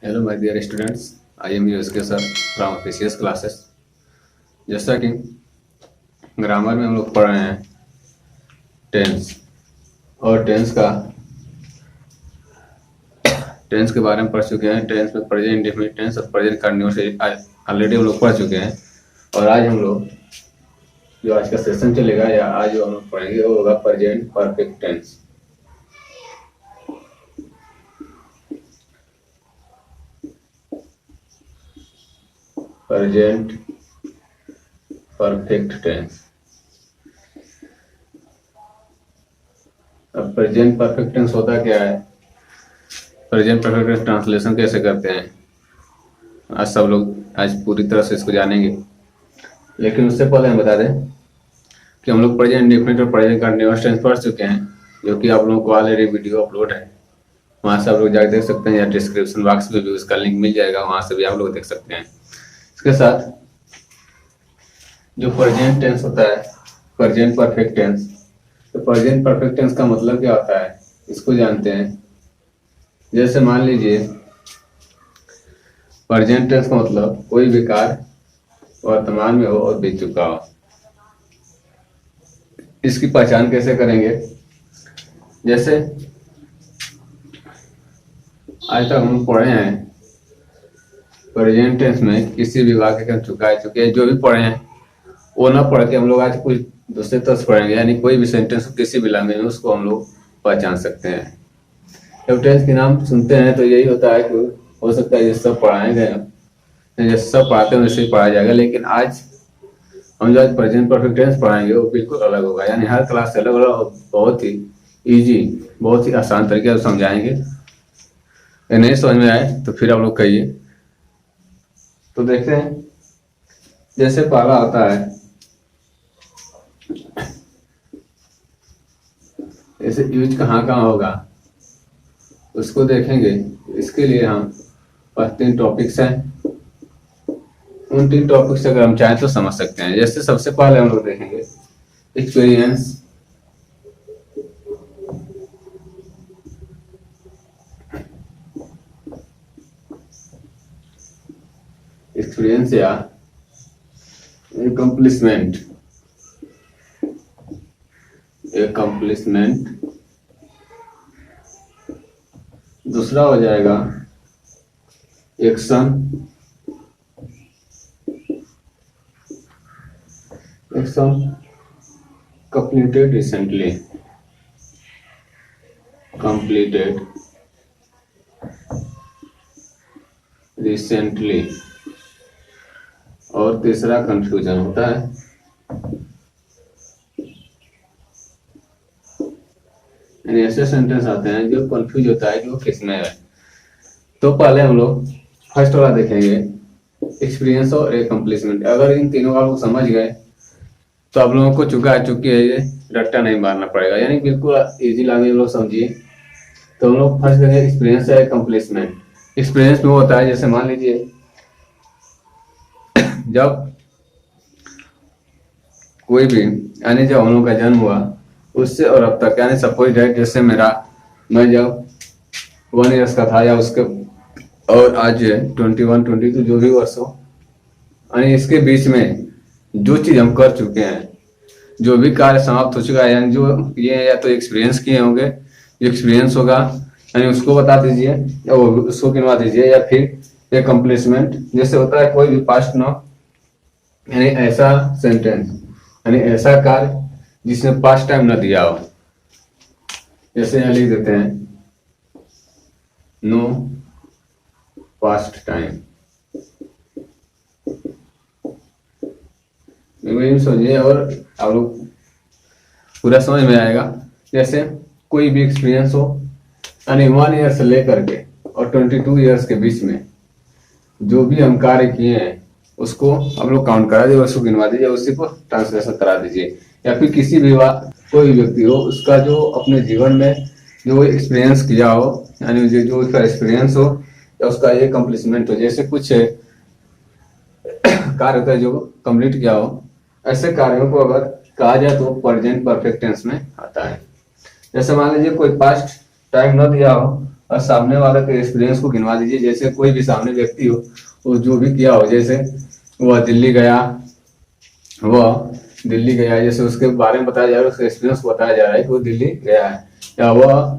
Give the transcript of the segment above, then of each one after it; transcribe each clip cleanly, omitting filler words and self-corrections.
Hello my dear students, I am USK sir from officious classes. जैसा कि grammar में हम लोग पढ़ रहे हैं टेंस और टेंस के बारे में पढ़ चुके हैं। टेंस में प्रेजेंट इंडेफिनिट टेंस और प्रेजेंट कंटिन्यूअस ऑलरेडी हम लोग पढ़ चुके हैं। और आज हम लोग जो आज का सेशन चलेगा या आज जो हम लोग पढ़ेंगे वो होगा present perfect tense. Present perfect tense. अब प्रेजेंट परफेक्ट टेंस होता क्या है, प्रेजेंट परफेक्ट टेंस ट्रांसलेशन कैसे करते हैं, आज सब लोग आज पूरी तरह से इसको जानेंगे। लेकिन उससे पहले हम बता दें कि हम लोग प्रेजेंट इंडेफिनिट और प्रेजेंट कंटीन्यूअस टेंस पढ़ चुके हैं, जो कि आप लोगों को ऑलरेडी वीडियो अपलोड है, वहाँ से आप लोग जाकर देख सकते हैं, या डिस्क्रिप्शन बॉक्स में भी उसका लिंक मिल जाएगा, वहाँ से भी आप लोग देख सकते हैं। इसके साथ जो प्रेजेंट टेंस होता है, प्रेजेंट परफेक्ट टेंस, तो प्रेजेंट परफेक्ट टेंस का मतलब क्या होता है इसको जानते हैं। जैसे मान लीजिए प्रेजेंट टेंस का मतलब कोई भी कार्य वर्तमान में हो और बीत चुका हो। इसकी पहचान कैसे करेंगे, जैसे आज तक हम पढ़े हैं प्रेजेंट टेंस में किसी भी वाक्य का चुके जो भी पढ़े हैं वो ना पढ़ के हम लोग आज कुछ दूसरे तरह से पढ़ेंगे, यानी कोई भी सेंटेंस किसी भी लैंग्वेज में उसको हम लोग पहचान सकते हैं। जब टेंस के नाम सुनते हैं तो यही होता है कि हो सकता है जैसे सब पढ़ाएंगे, जैसे सब पढ़ाते हैं वैसे ही पढ़ाया जाएगा। लेकिन आज हम जो आज प्रेजेंट परफेक्ट टेंस पढ़ाएंगे वो बिल्कुल अलग होगा, यानी हर क्लास से अलग अलग, बहुत ही इजी, बहुत ही आसान तरीके से समझाएंगे। नहीं समझ में आए तो फिर आप लोग कहिए। तो देखते हैं, जैसे पहला होता है ऐसे यूज कहाँ कहाँ होगा उसको देखेंगे। इसके लिए हम बस 3 टॉपिक्स हैं, उन 3 टॉपिक से अगर हम चाहें तो समझ सकते हैं। जैसे सबसे पहले हम लोग देखेंगे एक्सपीरियंस। एक्सपीरियंस या accomplishment। दूसरा हो जाएगा एक्शन। completed recently। और तीसरा कंफ्यूजन होता है। यानी ऐसे सेंटेंस आते हैं जो कंफ्यूज होता है कि वो किस में है। तो पहले हम लोग फर्स्ट वाला देखेंगे, एक्सपीरियंस और एकम्प्लिशमेंट। अगर इन तीनों का लोग समझ गए तो आप लोगों को चुकी है, ये रट्टा नहीं मारना पड़ेगा, यानी बिल्कुल इजी लैंग्वेज लोग समझिए। तो हम लोग फर्स्ट करेंगे एक्सपीरियंस या एकम्प्लिशमेंट। एक्सपीरियंस में वो होता है, जैसे मान लीजिए जब कोई भी, यानी जब हम लोग का जन्म हुआ उससे और अब तक, यानी सपोज डेट, जैसे मैं जब 1 ईयर्स का था या उसके और आज 21 22 जो भी वर्ष हो, यानी इसके बीच में जो चीज हम कर चुके हैं, जो भी कार्य समाप्त हो चुका है, यानी जो ये या तो एक्सपीरियंस किए होंगे, जो एक्सपीरियंस होगा यानी उसको बता दीजिए या वो उसको गिनवा दीजिए। या फिर एकम्प्लिशमेंट जैसे होता है कोई भी पास्ट नाउन, यानी ऐसा सेंटेंस, यानी ऐसा कार्य जिसने पास्ट टाइम न दिया हो। जैसे यहाँ लिख देते हैं नो पास्ट टाइम। समझिए और आप लोग पूरा समझ में आएगा। जैसे कोई भी एक्सपीरियंस हो, यानी 1 ईयर से लेकर के और 22 ईयर्स के बीच में जो भी हम कार्य किए हैं उसको हम लोग काउंट करा दीजिए, उसको गिनवा दीजिए, उसी को ट्रांसलेशन करा दीजिए। या फिर किसी भी कोई व्यक्ति हो उसका जो अपने जीवन में जो एक्सपीरियंस किया हो, यानी जो उसका एक्सपीरियंस हो या उसका ये कंप्लीटमेंट हो, जैसे कुछ कार्य होता है जो कंप्लीट किया हो, ऐसे कार्यों को अगर कहा जाए तो प्रेजेंट परफेक्ट टेंस में आता है। जैसे मान लीजिए कोई पास्ट टाइम न दिया हो और सामने वाले के एक्सपीरियंस को गिनवा दीजिए। जैसे कोई भी सामने व्यक्ति हो, वो जो भी किया हो, जैसे वह दिल्ली गया, जैसे उसके बारे में बताया जा रहा है, उसके एक्सपीरियंस को बताया जा रहा है कि वो दिल्ली गया है, या वह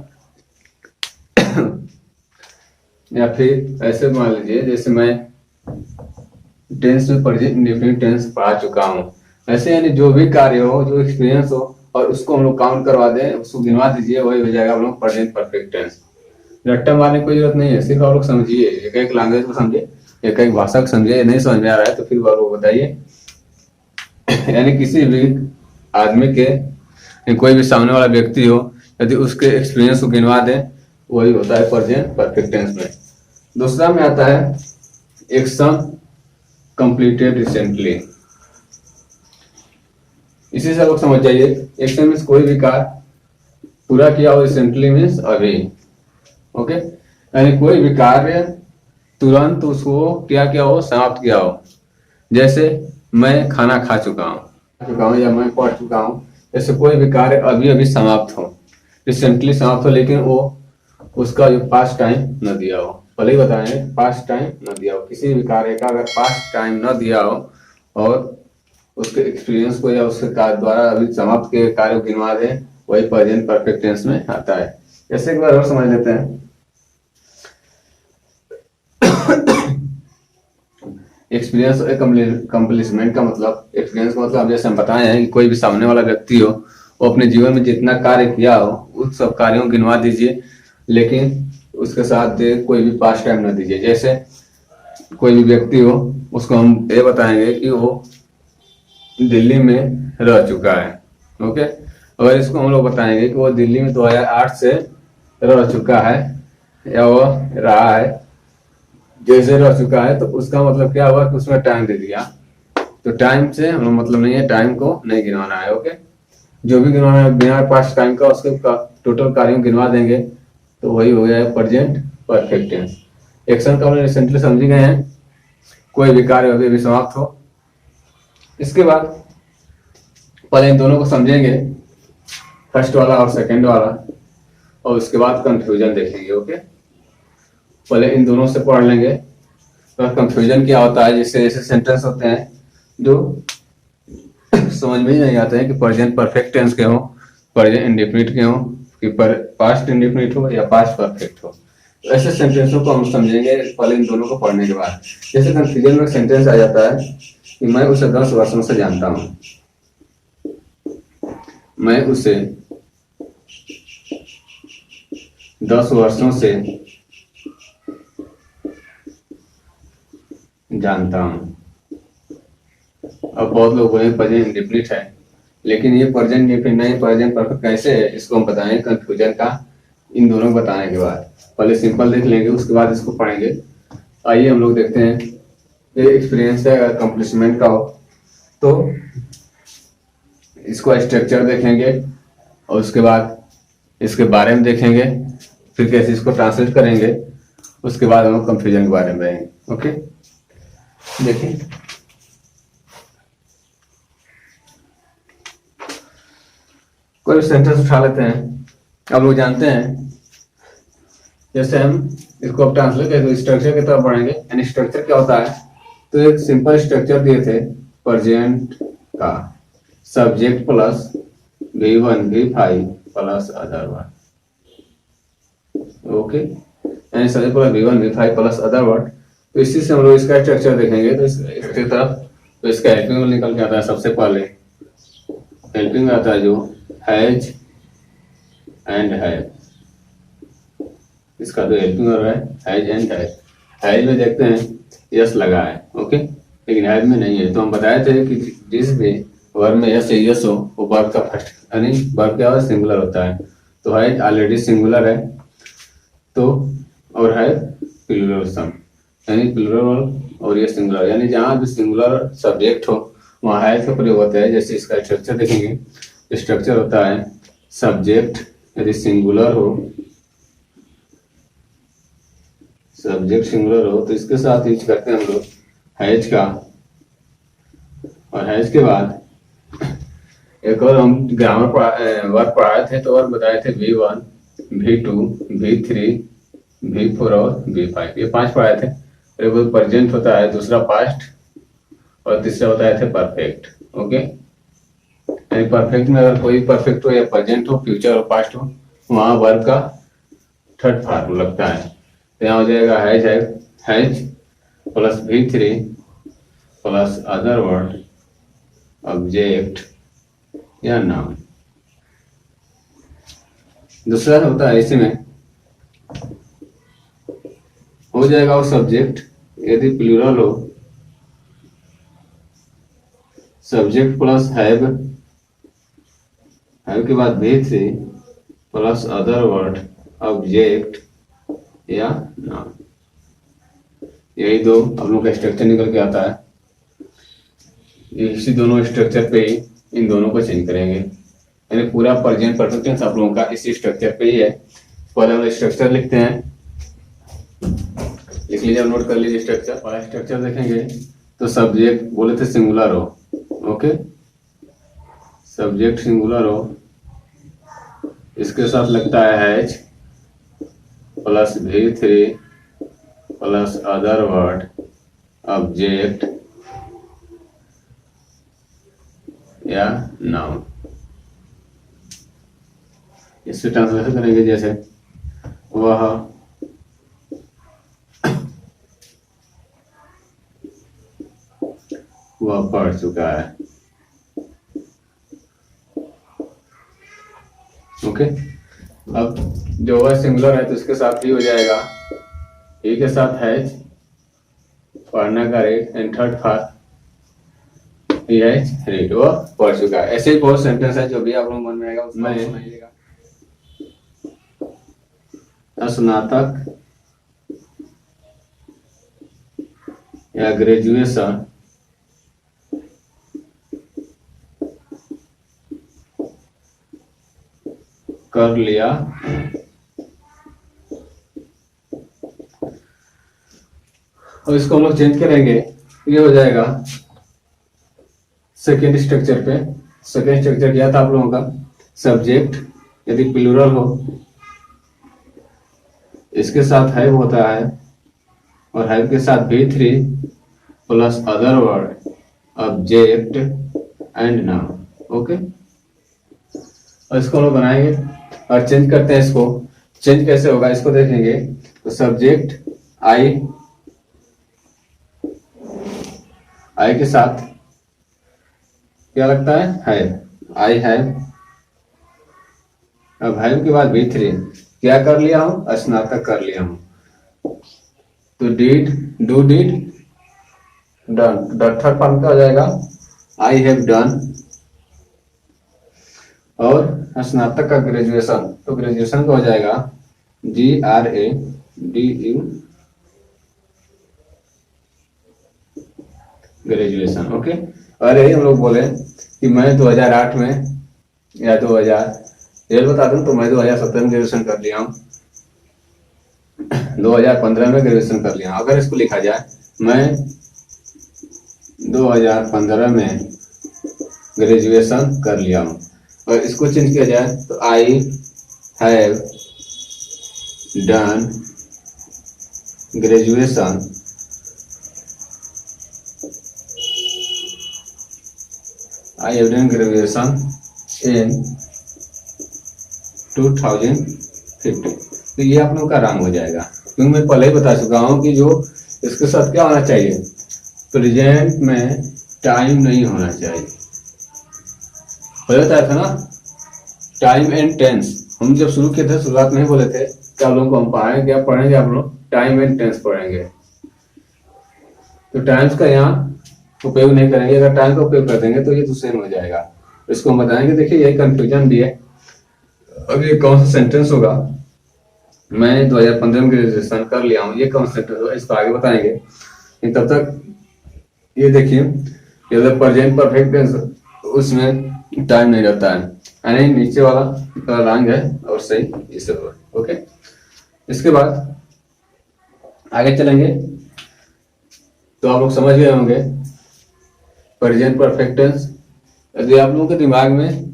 या फिर ऐसे मान लीजिए जैसे मैं टेंस में प्रेजेंट टेंस पढ़ा चुका हूँ। ऐसे यानी जो भी कार्य हो, जो एक्सपीरियंस हो, और उसको हम लोग काउंट करवा दें, उसको गिनवा दीजिए, वही हो जाएगा हम लोग प्रेजेंट परफेक्ट टेंस। रट्टा मारने की कोई जरूरत नहीं है, सिर्फ आप लोग समझिए, एक एक लैंग्वेज को समझिए, एक एक भाषा को समझिए। नहीं समझ में आ रहा है तो फिर आप लोग बताइए। यानी किसी भी आदमी के, कोई भी सामने वाला व्यक्ति हो, यदि उसके एक्सपीरियंस को गिनवा दें, वही होता है प्रेजेंट परफेक्ट टेंस में। दूसरा में आता है एक्शन कंप्लीटेड रिसेंटली। इसी से लोग समझ जाइए, एक्शन मीन्स कोई भी कार्य पूरा किया हो, रिसेंटली मीन्स अभी। ओके, यानी कोई भी कार्य तुरंत उसको क्या किया हो, समाप्त किया हो। जैसे मैं खाना खा चुका हूँ या मैं पढ़ चुका हूँ। जैसे कोई भी कार्य अभी अभी समाप्त हो, रिसेंटली समाप्त हो, लेकिन वो उसका जो पास्ट टाइम न दिया हो। पहले ही बताएंगे, पास्ट टाइम न दिया हो। किसी भी कार्य का अगर पास्ट टाइम न दिया हो और उसके एक्सपीरियंस को या उसके कार्य द्वारा अभी समाप्त किए कार्य को गिनवा दे, वही प्रेजेंट परफेक्ट टेंस में आता है। जैसे एक बार और समझ लेते हैं। एक्सपीरियंस कंप्लीसमेंट का मतलब, एक्सपीरियंस का मतलब जैसे हम बताए हैं कि कोई भी सामने वाला व्यक्ति हो, वो अपने जीवन में जितना कार्य किया हो उस सब कार्यों को गिनवा दीजिए, लेकिन उसके साथ कोई भी पास्ट टाइम ना दीजिए। जैसे कोई भी व्यक्ति हो, उसको हम ये बताएंगे कि वो दिल्ली में रह चुका है। ओके, अगर इसको हम लोग बताएंगे कि वो दिल्ली में 2008 से रह चुका है या वो रहा है, जैसे रह चुका है, तो उसका मतलब क्या हुआ कि उसमें टाइम दे दिया। तो टाइम से हम मतलब नहीं है, टाइम को नहीं गिनवाना है। ओके, जो भी गिनवाना है बिना पास्ट टाइम का, उसके टोटल कार्यों गिनवा देंगे, तो वही हो गया है प्रेजेंट परफेक्ट टेंस। एक्शन का हम रिसेंटली समझ गए हैं, कोई भी कार्य अभी समाप्त हो। इसके बाद पहले इन दोनों को समझेंगे, फर्स्ट वाला और सेकंड वाला, और उसके बाद कंफ्यूजन देखेंगे। ओके, पहले इन दोनों से पढ़ लेंगे तो कंफ्यूजन क्या होता है। जैसे ऐसे सेंटेंस होते हैं जो समझ में ही नहीं आते हैं कि प्रेजेंट परफेक्ट टेंस के हो, प्रेजेंट इंडेफिनिट के हो, कि पास्ट इंडेफिनिट हो या पास्ट परफेक्ट हो। तो ऐसे सेंटेंसों को हम समझेंगे पहले इन दोनों को पढ़ने के बाद। जैसे कंफ्यूजन में सेंटेंस आ जाता है कि मैं उसे 10 वर्षों से जानता हूँ। मैं उसे 10 वर्षों से जानता हूँ। अब बहुत लोग बोले प्रेजेंट इंडेफिनिट है, लेकिन ये प्रेजेंट इंडेफिनिट नहीं, प्रेजेंट परफेक्ट कैसे है, इसको हम बताएंगे कंफ्यूजन का इन दोनों को बताने के बाद। पहले सिंपल देख लेंगे, उसके बाद इसको पढ़ेंगे। आइए हम लोग देखते हैं। ये एक्सपीरियंस है, अगर कंप्लीसमेंट का हो तो इसको स्ट्रक्चर देखेंगे, और उसके बाद इसके बारे में देखेंगे, फिर कैसे इसको ट्रांसलेट करेंगे, उसके बाद हम लोग कंफ्यूजन के बारे में रहेंगे। ओके, देखिए कोई सेंटेंस उठा लेते हैं। अब लोग जानते हैं, जैसे हम इसको अब ट्रांसलेट करेंगे, स्ट्रक्चर की तरफ बढ़ेंगे। यानी स्ट्रक्चर क्या होता है, तो एक सिंपल स्ट्रक्चर दिए थे प्रेजेंट का, subject plus V1 V5 plus other word. Okay, यानी subject plus V1 V5 plus other word. तो इसी से हम लोग इसका स्ट्रक्चर देखेंगे। तो इसकी तरफ तो इसका हेल्पिंग निकल के आता है। सबसे पहले हेल्पिंग में आता है जो हैज एंड हैव। इसका तो हेल्पिंग वर्ब है हैज एंड हैव। हैज में देखते हैं यस लगा है, ओके, लेकिन हैव में नहीं है। तो हम बताए थे कि जिस भी वर्ब में यस हो, वो वर्ब का फर्स्ट यानी वर्ब क्या है, सिंगुलर होता है। तो हैज ऑलरेडी सिंगुलर है, तो और है प्लूरल सम, यानी प्लूरल और ये सिंगुलर, यानी जहां भी सिंगुलर सब्जेक्ट हो वहां हैज का प्रयोग होता है। जैसे इसका स्ट्रक्चर देखेंगे, स्ट्रक्चर होता है सब्जेक्ट यदि सिंगुलर हो, सब्जेक्ट सिंगुलर हो तो इसके साथ यूज करते हैं हम लोग हैज का। और हैज के बाद एक और हम ग्रामर वर्ब पढ़ाए थे, तो वर्ब बताए थे V1 V2 V3 V4 और V5, ये 5 पढ़ाए थे। एक प्रेजेंट होता है, दूसरा पास्ट और तीसरा होता है परफेक्ट। ओके, यानी परफेक्ट में अगर कोई परफेक्ट हो या प्रेजेंट हो, फ्यूचर और पास्ट हो, वहां वर्ब का थर्ड फॉर्म लगता है। तो यहाँ हो जाएगा has plus V3 plus other word object या नाउन। दूसरा होता है इसी में हो जाएगा वो सब्जेक्ट, यदि प्लूरल हो, सब्जेक्ट प्लस हैव के बाद V3 plus other word object या नाउन। यही दो हम लोग का स्ट्रक्चर निकल के आता है। इसी दोनों स्ट्रक्चर पे ही इन दोनों को चेंज करेंगे, यानी पूरा प्रेजेंट परफेक्ट टेंस आप लोगों का इसी स्ट्रक्चर पे ही है। पहले हम स्ट्रक्चर लिखते हैं, लिख लीजिए, नोट कर लीजिए स्ट्रक्चर। पहला स्ट्रक्चर देखेंगे तो सब्जेक्ट बोले थे सिंगुलर हो, ओके, सब्जेक्ट सिंगुलर हो, इसके साथ लगता है has plus V3 plus other word object या नाउन। इससे ट्रांसलेशन करेंगे, जैसे वह पढ़ चुका है। ओके, अब जो वह सिंगुलर है तो इसके साथ ही हो जाएगा, ही के साथ हैज, पढ़ना का rate, and third form he has red, वो पढ़ चुका है। ऐसे ही बहुत सेंटेंस है, जो भी आप लोग मन में आएगा उसमें सुनाइएगा। स्नातक या ग्रेजुएशन कर लिया, और इसको हम लोग चेंज करेंगे, ये हो जाएगा सेकेंड स्ट्रक्चर पे। सेकेंड स्ट्रक्चर क्या था आप लोगों का, सब्जेक्ट यदि प्लूरल हो, इसके साथ हैव होता है, और हैव के साथ V3 plus other word object and noun. Okay, और इसको हम लोग बनाएंगे और चेंज करते हैं। इसको चेंज कैसे होगा इसको देखेंगे, तो सब्जेक्ट आई के साथ क्या लगता है आई हैव। अब हैव के बाद V3 क्या कर लिया हूं, स्नातक कर लिया हूं, तो did, do did, done. Third form क्या हो जाएगा, आई हैव डन। और स्नातक का ग्रेजुएशन, तो ग्रेजुएशन का हो जाएगा GRADU, ग्रेजुएशन। ओके, और यही हम लोग बोले कि मैं 2008 में या 2000 ये बता दूं, तो मैं 2017 में ग्रेजुएशन कर लिया हूँ, 2015 में ग्रेजुएशन कर लिया हूँ। अगर इसको लिखा जाए, मैं 2015 में ग्रेजुएशन कर लिया हूँ, और इसको चेंज किया जाए तो I have done graduation in 2050। तो ये आप लोग का रंग हो जाएगा, क्योंकि मैं पहले ही बता चुका हूँ कि जो इसके साथ क्या होना चाहिए, प्रेजेंट में टाइम नहीं होना चाहिए। बताया था ना, टाइम एंड टेंस। हम जब शुरू किए थे, शुरुआत में ही बोले थे कि आप लोगों को हम पढ़ेंगे आप लोग टाइम एंड टेंस पढ़ेंगे। तो टाइम्स का यहाँ उपयोग नहीं करेंगे, अगर टाइम का उपयोग कर देंगे तो ये तो सेम हो जाएगा। इसको हम बताएंगे, देखिए यही कंफ्यूजन भी है। अब ये कौन सा सेंटेंस होगा, मैं 2015 में ग्रेजुएशन कर लिया हूँ, ये कौन सा सेंटेंस होगा, इसको आगे बताएंगे। तब तक ये देखिए, प्रेजेंट परफेक्ट टेंस उसमें टाइम नहीं रहता है, यानी नीचे वाला रंग है और सही इसे हो। ओके, इसके बाद आगे चलेंगे तो आप लोग समझ गए होंगे प्रेजेंट परफेक्ट टेंस। यदि आप लोगों के दिमाग में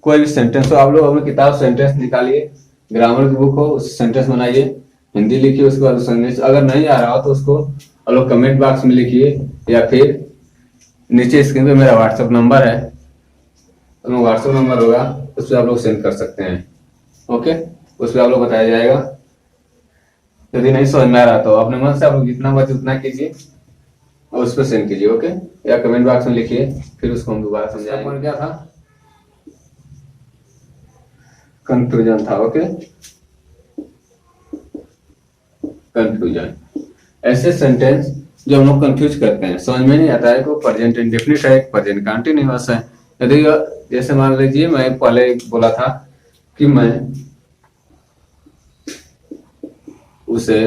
कोई भी सेंटेंस हो, आप लोग अपनी किताब सेंटेंस निकालिए, ग्रामर की बुक हो, उस सेंटेंस बनाइए, हिंदी लिखिए, उसके बाद इंग्लिश। अगर नहीं आ रहा हो तो उसको आप लोग कमेंट बॉक्स में लिखिए, या फिर नीचे स्क्रीन पे मेरा व्हाट्सएप नंबर है, तो व्हाट्सएप नंबर होगा, उस पर आप लोग सेंड कर सकते हैं। ओके, उस पर आप लोग बताया जाएगा। यदि नहीं समझ में आ रहा तो अपने मन से आप लोग जितना बचे उतना कीजिए और उस पर सेंड कीजिए। ओके, या कमेंट बॉक्स में लिखिए, फिर उसको हम दोबारा समझाएंगे। क्या था, कंफ्यूजन था। ओके, कंफ्यूजन ऐसे सेंटेंस जो हम लोग कंफ्यूज करते हैं, समझ में नहीं आता है को प्रेजेंट इंडेफिनिट है, प्रेजेंट कंटीन्यूअस है। यदि जैसे मान लीजिए मैं पहले बोला था कि मैं उसे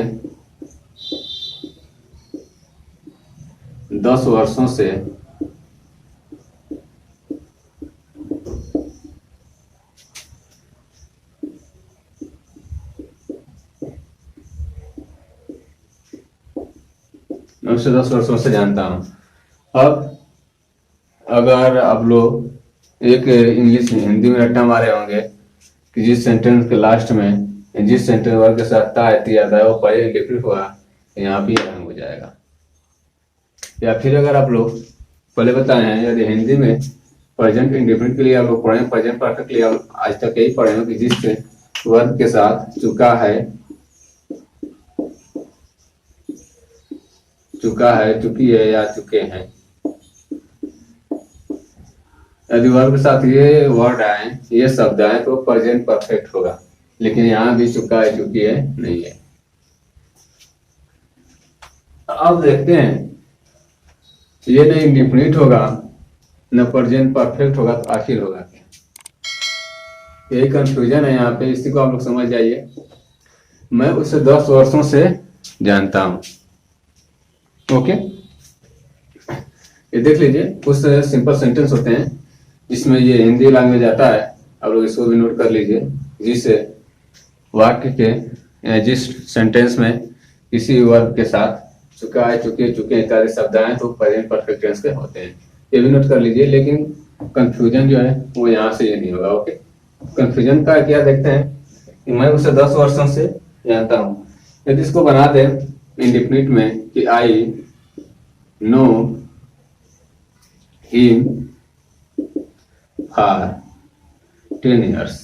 10 वर्षों से मैं उसे 10 वर्षों से जानता हूं। अब अगर आप लोग एक इंग्लिश में हिंदी में रट्टा मारे होंगे कि जिस सेंटेंस के लास्ट में जिस सेंटेंस वर्ग के साथ ता आती आता है वो पहले इंडेफिनिट हुआ, यहाँ भी रंग हो जाएगा। या फिर अगर आप लोग पहले बताए हैं, यदि हिंदी में प्रेजेंट इंडेफिनिट के लिए आप लोग पढ़े, प्रेजेंट परफेक्ट के लिए आप आज तक यही पढ़े हो कि जिससे वर्ग के साथ चुका है, चुकी है या चुके हैं। यदि वर्ब के साथ ये वर्ड आए, ये शब्द आए तो प्रेजेंट परफेक्ट होगा, लेकिन यहां भी चुका है, चुकी है नहीं है। अब देखते हैं, ये नहीं इंडेफिनिट होगा न प्रेजेंट परफेक्ट होगा, तो आखिर होगा क्या? यही कंफ्यूजन है यहाँ पे, इसी को आप लोग समझ जाइए। मैं उसे 10 वर्षों से जानता हूं। ओके, ये देख लीजिए, कुछ सिंपल सेंटेंस होते हैं जिसमें ये हिंदी लैंग्वेज आता है, आप लोग इसको भी नोट कर लीजिए। जिससे वाक्य के जिस सेंटेंस में किसी वर्ब के साथ चुका है, चुके, चुके इत्यादि शब्द आए तो प्रेजेंट परफेक्ट टेंस के होते हैं, ये भी नोट कर लीजिए। लेकिन कंफ्यूजन जो है वो यहाँ से ये नहीं होगा। ओके, कंफ्यूजन का क्या देखते हैं कि मैं उसे 10 वर्षों से जानता हूँ। यदि इसको बना दे इंडेफिनिट में कि I know him for 10 years,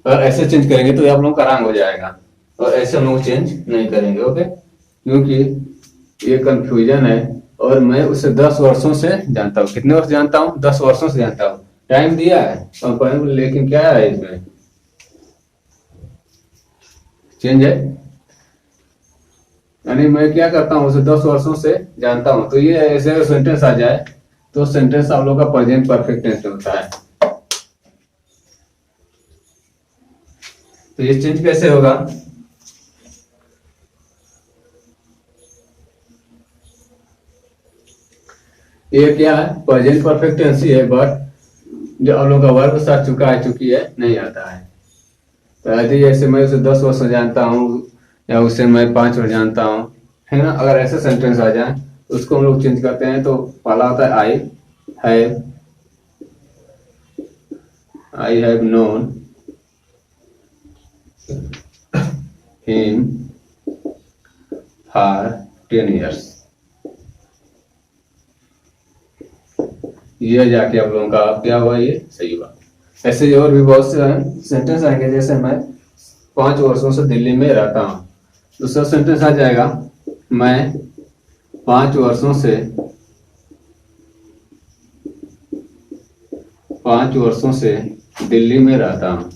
और ऐसे चेंज करेंगे तो आप लोगों का रंग हो जाएगा, और ऐसे हम लोग चेंज नहीं करेंगे। ओके, क्योंकि ये कंफ्यूजन है। और मैं उसे 10 वर्षों से जानता हूँ। कितने वर्ष जानता हूँ? 10 वर्षों से जानता हूँ। टाइम दिया है और लेकिन क्या है इसमें चेंज है, यानी मैं क्या करता हूँ उसे 10 वर्षों से जानता हूँ। तो ये ऐसे सेंटेंस आ जाए तो सेंटेंस आप लोग का प्रेजेंट परफेक्ट टेंस होता है। तो ये चेंज कैसे होगा? ये क्या है? प्रेजेंट परफेक्ट टेंस ही है, बट जो आप लोग का वर्ब साथ चुका है, चुकी है नहीं आता है। तो यदि जैसे मैं उसे 10 वर्ष जानता हूँ या उसे मैं 5 वर्ष जानता हूँ, है ना, अगर ऐसे सेंटेंस आ जाए तो उसको हम लोग चेंज करते हैं। तो पहला होता है I have known him for 10 years। ये जाके आप लोगों का क्या हुआ, ये सही हुआ। ऐसे और भी बहुत से सेंटेंस आएंगे, जैसे मैं 5 वर्षों से दिल्ली में रहता हूँ। दूसरा सेंटेंस आ जाएगा, मैं 5 वर्षों से दिल्ली में रहता हूँ।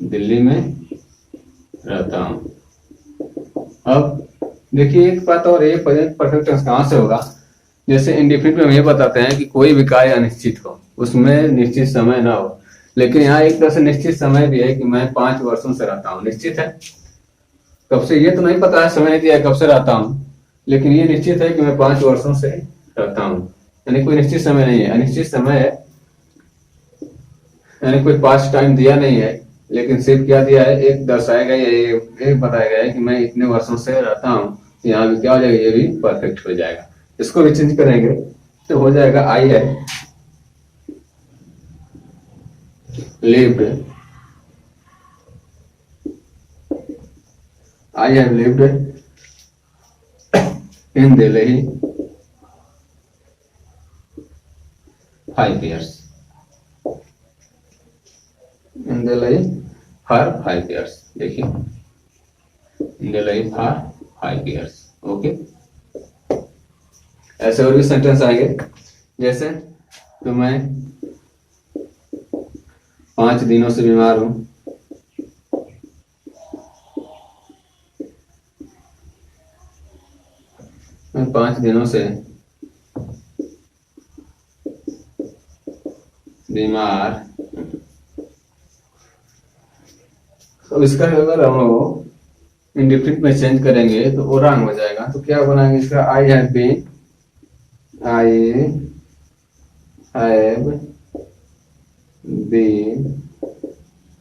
दिल्ली में रहता हूँ। अब देखिए एक बात और, ये प्रेजेंट परफेक्ट टेंस कहाँ से होगा? जैसे इंडेफिनिट में हम ये बताते हैं कि कोई भी कार्य अनिश्चित हो, उसमें निश्चित समय ना हो। लेकिन यहाँ एक तरह से निश्चित समय भी है कि मैं 5 वर्षों से रहता हूँ। निश्चित है, कब से ये तो नहीं पता है, समय नहीं दिया है कब से रहता हूँ, लेकिन ये निश्चित है कि मैं 5 वर्षों से रहता हूँ। यानी कोई निश्चित समय नहीं है, अनिश्चित समय है, यानी कोई पास्ट टाइम दिया नहीं है, लेकिन सिर्फ क्या दिया है, एक दर्शाया गया है, एक बताया गया है कि मैं इतने वर्षों से रहता हूँ। यहाँ भी क्या हो जाएगा, ये भी परफेक्ट हो जाएगा। इसको भी चेंज करेंगे तो हो जाएगा आई है lived, I have lived in Delhi 5 years. In Delhi for 5 years. देखिए in Delhi for 5 years. Okay, ऐसे और भी सेंटेंस आएंगे, जैसे तो मैं 5 दिनों से बीमार हूं। मैं 5 दिनों से बीमार। तो इसका अगर हम लोग इंडिफिनिट में चेंज करेंगे तो वो रॉन्ग हो जाएगा। तो क्या बनाएंगे इसका, I have been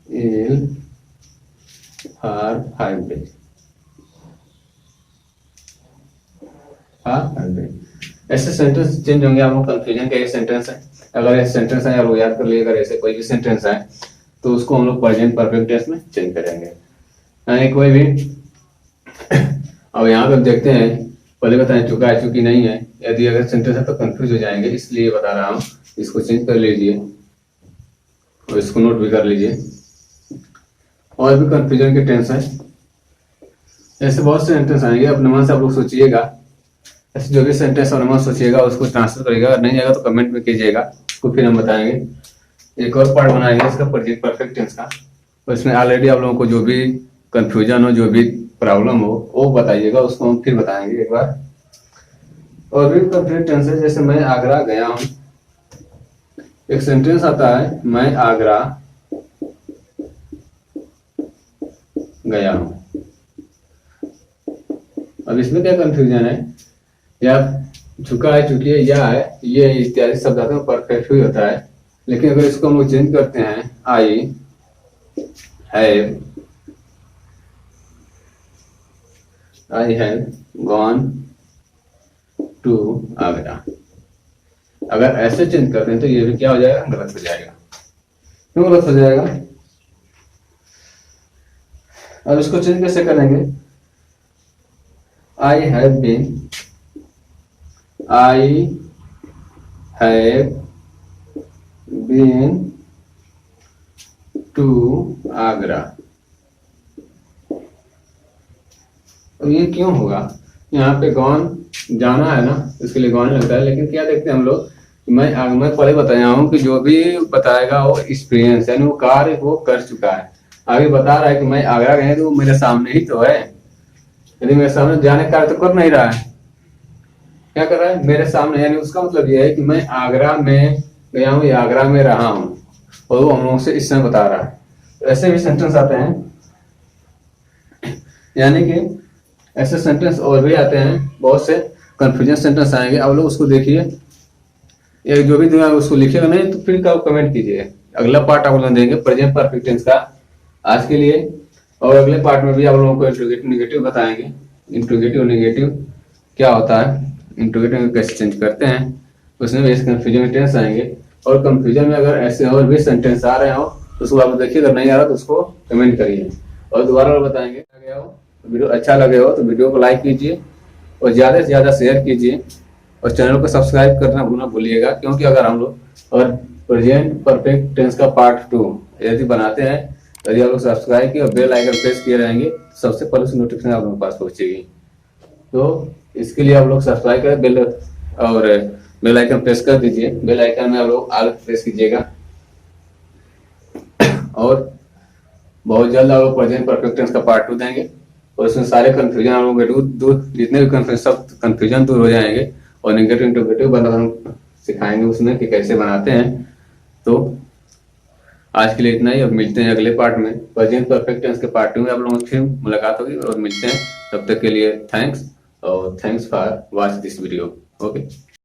ill for 5 days। ऐसे सेंटेंस चेंज होंगे, आप लोग कंफ्यूजन का ये सेंटेंस है। अगर ऐसे सेंटेंस है आप लोग याद कर लिए, अगर ऐसे कोई भी सेंटेंस है तो उसको हम लोग प्रेजेंट परफेक्ट टेंस में चेंज करेंगे, यानी कोई भी। अब यहाँ पे देखते हैं, पहले बताएं चुका है चुकी नहीं है। यदि अगर सेंटेंस है तो कंफ्यूज हो जाएंगे, इसलिए बता रहा हूँ। इसको चेंज कर लीजिए और इसको नोट भी कर लीजिए। और भी कंफ्यूजन के टेंस है, ऐसे बहुत से सेंटेंस आएंगे। अपने मन से आप लोग सोचिएगा, ऐसे जो भी सेंटेंस और मन सोचिएगा उसको ट्रांसफर करिएगा। अगर नहीं आएगा तो कमेंट में कीजिएगा, उसको फिर हम बताएंगे। एक और पार्ट बनाएंगे इसका प्रेजेंट परफेक्ट टेंस का, और इसमें ऑलरेडी आप लोगों को जो भी कंफ्यूजन हो, जो भी प्रॉब्लम हो वो बताइएगा, उसको हम फिर बताएंगे एक बार। और भी परफेक्ट टेंस है, जैसे मैं आगरा गया हूँ। एक सेंटेंस आता है, मैं आगरा गया हूँ। अब इसमें क्या कंफ्यूजन है, या चुका है चुकी है या है, ये इत्यादि शब्द आते हैं, परफेक्ट ही होता है। लेकिन अगर इसको हम लोग चेंज करते हैं, I have gone to Agra. अगर ऐसे चेंज करते हैं तो ये भी क्या हो जाएगा, गलत हो जाएगा। क्यों गलत हो जाएगा? अब इसको चेंज कैसे करेंगे, I have been to Agra. अब ये क्यों होगा, यहाँ पे गॉन जाना है ना, इसके लिए गॉन लगता है। लेकिन क्या देखते हैं हम लोग, मैं पहले बताया हूँ कि जो भी बताएगा वो एक्सपीरियंस, यानी वो कार्य वो कर चुका है। आगे बता रहा है कि मैं आगरा गया, तो वो मेरे सामने ही तो है। यदि मेरे सामने जाने का कार्य तो कर नहीं रहा है, क्या कर रहा है, मेरे सामने, यानी उसका मतलब यह है कि मैं आगरा में गया हूँ या आगरा में रहा हूँ, और वो हम लोगों से इस समय बता रहा है। तो ऐसे भी सेंटेंस आते हैं, यानी कि ऐसे सेंटेंस और भी आते हैं, बहुत से कंफ्यूजन सेंटेंस आएंगे। आप लोग उसको देखिए, या जो भी दूंगा उसको लिखिएगा, नहीं तो फिर कमेंट कीजिए। अगला पार्ट आप लोग देंगे प्रेजेंट परफेक्ट टेंस का आज के लिए, और अगले पार्ट में भी आप लोगों को इंट्रोगेटिव नेगेटिव बताएंगे। इंट्रोगेटिव नेगेटिव क्या होता है, इंट्रोगेटिव कैसे चेंज करते हैं, उसमें भी कंफ्यूजन टेंस आएंगे। और कंफ्यूजन में अगर ऐसे और भी सेंटेंस आ रहे हो तो उसको आप देखिए, अगर नहीं आ रहा तो उसको कमेंट करिए और दोबारा बताएंगे। वीडियो अच्छा लगे हो तो वीडियो को लाइक कीजिए और ज़्यादा से ज़्यादा शेयर कीजिए, और चैनल को सब्सक्राइब करना भूलना भूलिएगा। क्योंकि अगर हम लोग और प्रेजेंट परफेक्ट टेंस का पार्ट 2 यदि बनाते हैं, यदि आप लोग सब्सक्राइब किए और बेल आइकन प्रेस किए रहेंगे, सबसे पहले उस नोटिफिकेशन आप लोगों के पास पहुंचेगी। तो इसके लिए आप लोग सब्सक्राइब करें, बेल आइकन प्रेस कर दीजिए। बेल आइकन में आप लोग ऑल प्रेस कीजिएगा, और बहुत जल्द आप लोग प्रेजेंट परफेक्ट टेंस का पार्ट 2 देंगे, और उसमें सारे कंफ्यूजन आप लोगों के दूर, जितने भी कंफ्यूजन, सब कंफ्यूजन दूर हो जाएंगे, और नेगेटिव इंटरोगेटिव बना हम सिखाएंगे उसमें कि कैसे बनाते हैं। तो आज के लिए इतना ही, अब मिलते हैं अगले पार्ट में, प्रेजेंट परफेक्ट टेंस के पार्ट 2 में आप लोगों से फिर मुलाकात होगी और मिलते हैं। तब तक के लिए थैंक्स, और thanks for watch this video. Okay.